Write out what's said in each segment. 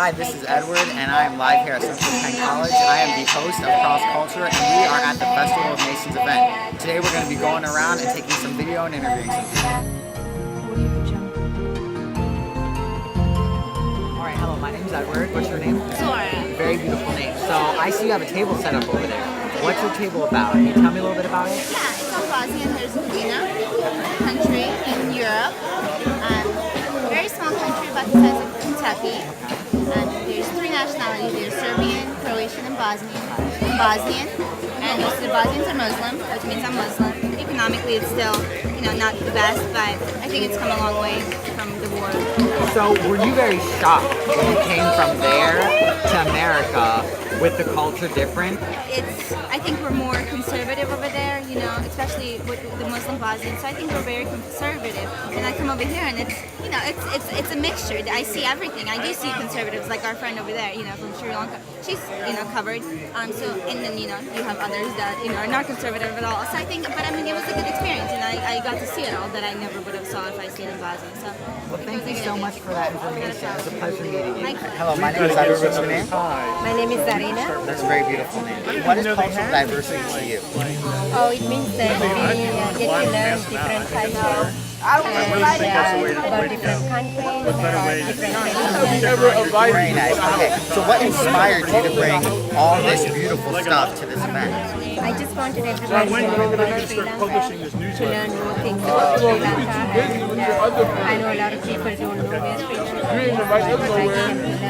Hi, this is Edward, and I am live here at Central Penn College. I am the host of Cross Culture, and we are at the Festival of Nations event. Today we're going to be going around and taking some video and interviewing some people. Alright, hello, my name is Edward. What's your name? Zora. Very beautiful name. So, I see you have a table set up over there. What's your table about? Can you tell me a little bit about it? Yeah, it's called Bosnia and Herzegovina, a country in Europe. Very small country, about the size of Kentucky. There's three nationalities. There's Serbian, Croatian, and Bosnian. And most of the Bosnians are Muslim, which means I'm Muslim. Economically, it's still, not the best, but I think it's come a long way from the war. So, were you very shocked when you came from there to America with the culture different? I think we're more conservative over there, especially with the Muslim Bosnians. So I think we're very conservative. And I come over here and it's a mixture. I see everything. I do see conservatives like our friend over there, from Sri Lanka. She's, covered. And then, you have others that, are not conservative at all. So I think, but it was a good experience and I got to see it all that I never would have saw if I stayed in Bosnia. So well, thank you so much for that information. It was a pleasure meeting you. Thank you. Hello, my name is Edward. What's your name? My name is Zarina. That's a very beautiful name. What is cultural diversity to you? Oh, it means that we get to learn different cultures and about different countries, about different religions. Very nice. Okay, so what inspired you to bring all this beautiful stuff to this event? I just wanted everyone to know about Sri Lanka, to learn more things about Sri Lanka, and I know a lot of people don't know where Sri Lanka is, but I can learn more.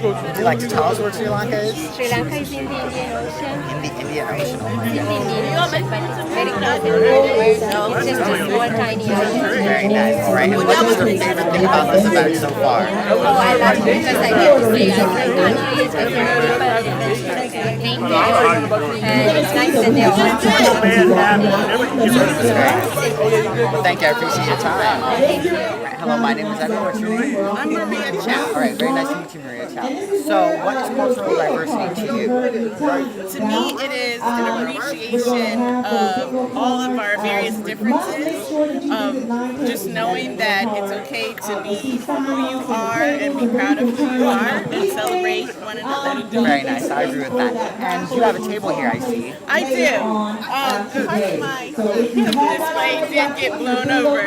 Would you like to tell us where Sri Lanka is? Sri Lanka is in the Indian Ocean. In the Indian Ocean. It's in the Indian Ocean, but it's very close to the world. It's just a small, tiny island. Very nice. All right, and what is your favorite thing about this event so far? Oh, I love it because I get to see different countries, different people, different things. And it's nice that they're all Thank you. I appreciate your time. Hello, my name is Edward. What's your name? I'm Maria Chow. All right, very nice to meet you, Maria Chow. So, what is cultural diversity to you? To me, it is an appreciation of all of our various differences. Just knowing that it's okay to be who you are and be proud of who you are and celebrate one another. Very nice. I agree with that. And you have a table here, I see. I do. Part of my display did get blown over,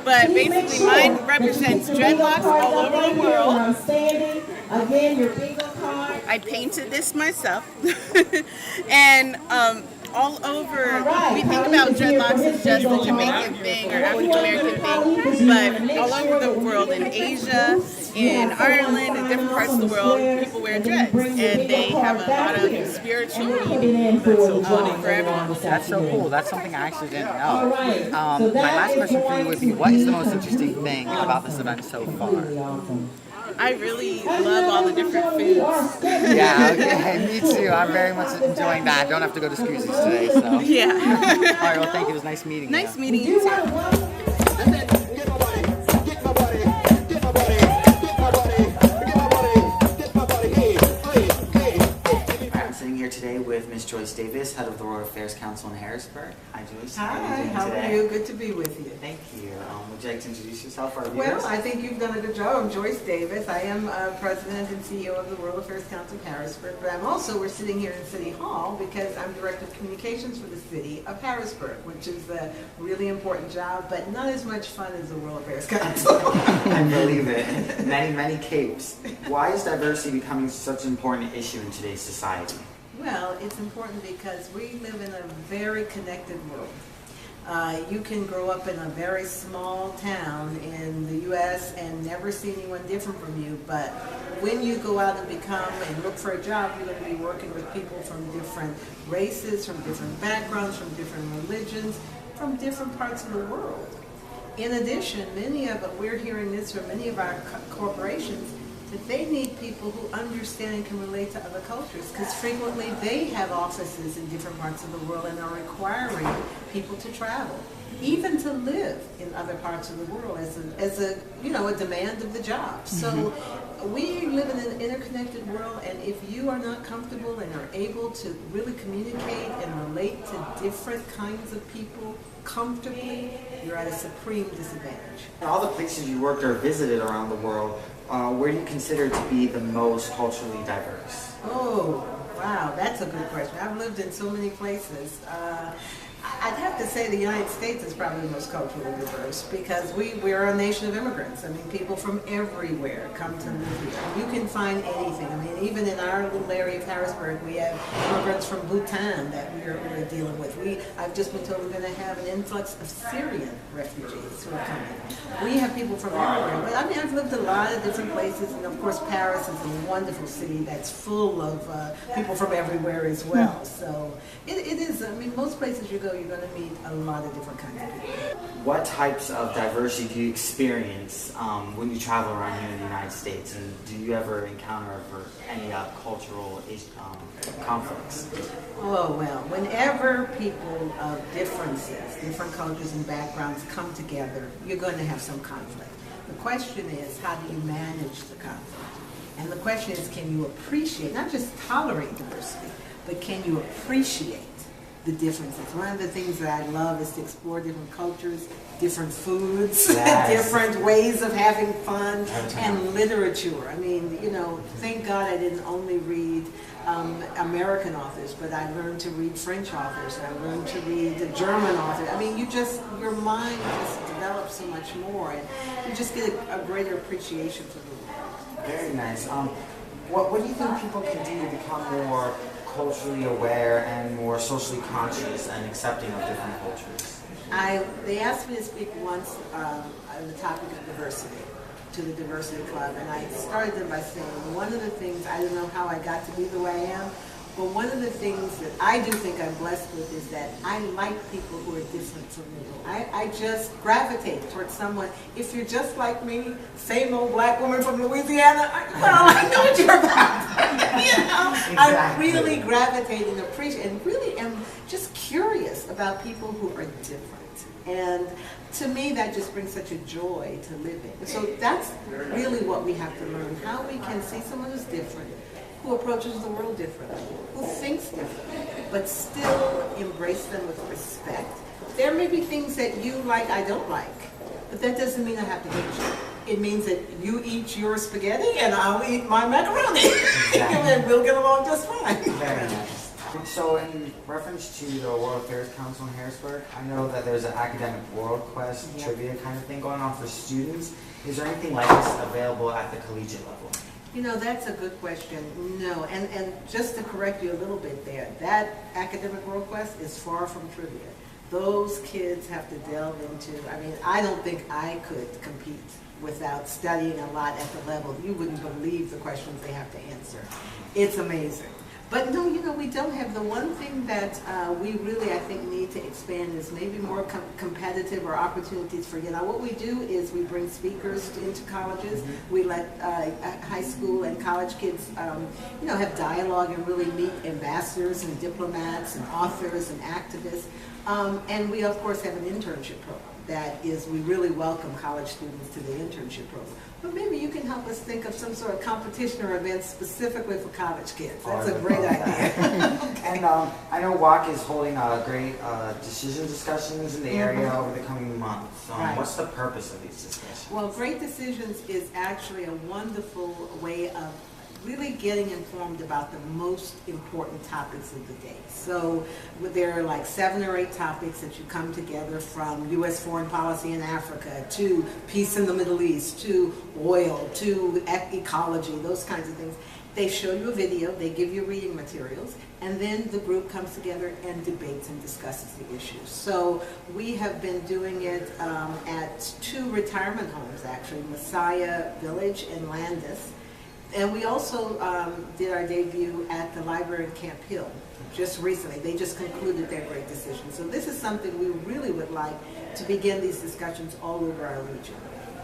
but basically mine represents dreadlocks all over the world. I painted this myself, and all over, we think about dreadlocks as just a Jamaican thing or African American thing, but all over the world, in Asia, in Ireland, in different parts of the world, people wear dreads, and they have a lot of spiritual meaning for everyone. That's so cool. That's something I actually didn't know. My last question for you would be, what is the most interesting thing about this event so far? I really love all the different foods. Yeah, okay, me too. I'm very much enjoying that. I don't have to go to Screwsies today, so. Yeah. All right, well, thank you. It was nice meeting you. Nice meeting you too. I'm sitting here today with Ms. Joyce Davis, head of the World Affairs Council in Harrisburg. Hi, Joyce. Hi, How are you doing how today? are you? Good to be with you. Thank you. Would you like to introduce yourself for our Well, viewers? I think you've done a good job. I'm Joyce Davis. I am President and CEO of the World Affairs Council of Harrisburg, but we're sitting here in City Hall because I'm Director of Communications for the City of Harrisburg, which is a really important job, but not as much fun as the World Affairs Council. I believe it. Many, many capes. Why is diversity becoming such an important issue in today's society? Well, it's important because we live in a very connected world. You can grow up in a very small town in the U.S. and never see anyone different from you, but when you go out and look for a job, you're going to be working with people from different races, from different backgrounds, from different religions, from different parts of the world. In addition, we're hearing this from many of our corporations, that they need people who understand and can relate to other cultures, because frequently they have offices in different parts of the world and are requiring people to travel, even to live in other parts of the world as a demand of the job. So we live in an interconnected world, and if you are not comfortable and are able to really communicate and relate to different kinds of people comfortably, you're at a supreme disadvantage. In all the places you worked or visited around the world, where do you consider to be the most culturally diverse? Oh, wow, that's a good question. I've lived in so many places. I'd have to say the United States is probably the most culturally diverse because we're a nation of immigrants. I mean, people from everywhere come to live here. You can find anything. I mean, even in our little area of Harrisburg, we have immigrants from Bhutan that we're dealing with. I've just been told we're going to have an influx of Syrian refugees who are coming. We have people from everywhere. But I mean, I've lived a lot of different places, and of course, Paris is a wonderful city that's full of people from everywhere as well. So it is. I mean, most places you go, you're going to meet a lot of different kinds of people. What types of diversity do you experience when you travel around here in the United States, and do you ever encounter any cultural conflicts? Oh, well, whenever people of differences, different cultures and backgrounds come together, you're going to have some conflict. The question is, how do you manage the conflict? And the question is, can you appreciate, not just tolerate diversity, but can you appreciate the differences? One of the things that I love is to explore different cultures, different foods, different ways of having fun, and literature. I mean, thank God I didn't only read American authors, but I learned to read French authors, I learned to read German authors. I mean, your mind just develops so much more, and you just get a greater appreciation for the world. Very nice. What do you think people can do to become more culturally aware and more socially conscious and accepting of different cultures? They asked me to speak once on the topic of diversity to the Diversity Club, and I started them by saying one of the things, I don't know how I got to be the way I am, but one of the things that I do think I'm blessed with is that I like people who are different from me. I just gravitate towards someone. If you're just like me, same old black woman from Louisiana, I know what you're about. Exactly. I really gravitate and appreciate and really am just curious about people who are different. And to me, that just brings such a joy to living. So that's really what we have to learn, how we can see someone who's different, who approaches the world differently, who thinks differently, but still embrace them with respect. There may be things that you like I don't like, but that doesn't mean I have to hate you. It means that you eat your spaghetti and I'll eat my macaroni. Exactly. And we'll get along just fine. Very nice. So in reference to the World Affairs Council in Harrisburg, I know that there's an academic World Quest trivia kind of thing going on for students. Is there anything like this available at the collegiate level? That's a good question. No, and just to correct you a little bit there, that academic World Quest is far from trivia. Those kids have to delve into, I don't think I could compete without studying a lot at the level. You wouldn't believe the questions they have to answer. It's amazing. But no, we don't have the one thing that we really, I think, need to expand is maybe more competitive or opportunities for, what we do is we bring speakers into colleges. We let high school and college kids, have dialogue and really meet ambassadors and diplomats and authors and activists. And we, of course, have an internship program. That is, we really welcome college students to the internship program. But maybe you can help us think of some sort of competition or event specifically for college kids. That's a great idea. Okay. And I know WAC is holding great decision discussions in the area over the coming months. Right. What's the purpose of these discussions? Well, Great Decisions is actually a wonderful way of really getting informed about the most important topics of the day. So there are like 7 or 8 topics that you come together, from U.S. foreign policy in Africa to peace in the Middle East to oil to ecology, those kinds of things. They show you a video, they give you reading materials, and then the group comes together and debates and discusses the issues. So we have been doing it at 2 retirement homes, actually, Messiah Village and Landis. And we also did our debut at the library in Camp Hill just recently. They just concluded their Great Decision. So this is something we really would like to begin these discussions all over our region.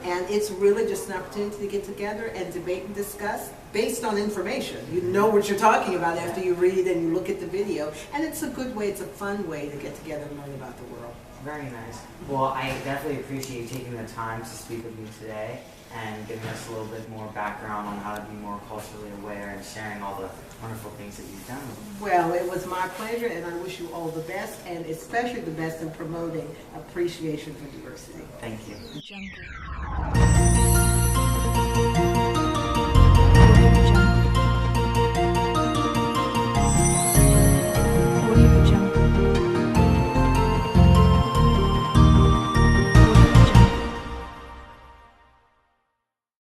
And it's really just an opportunity to get together and debate and discuss based on information. You know what you're talking about after you read and you look at the video. And it's a good way, it's a fun way to get together and learn about the world. Very nice. Well, I definitely appreciate you taking the time to speak with me today and giving us a little bit more background on how to be more culturally aware and sharing all the wonderful things that you've done. Well, it was my pleasure, and I wish you all the best, and especially the best in promoting appreciation for diversity. Thank you. Jungle.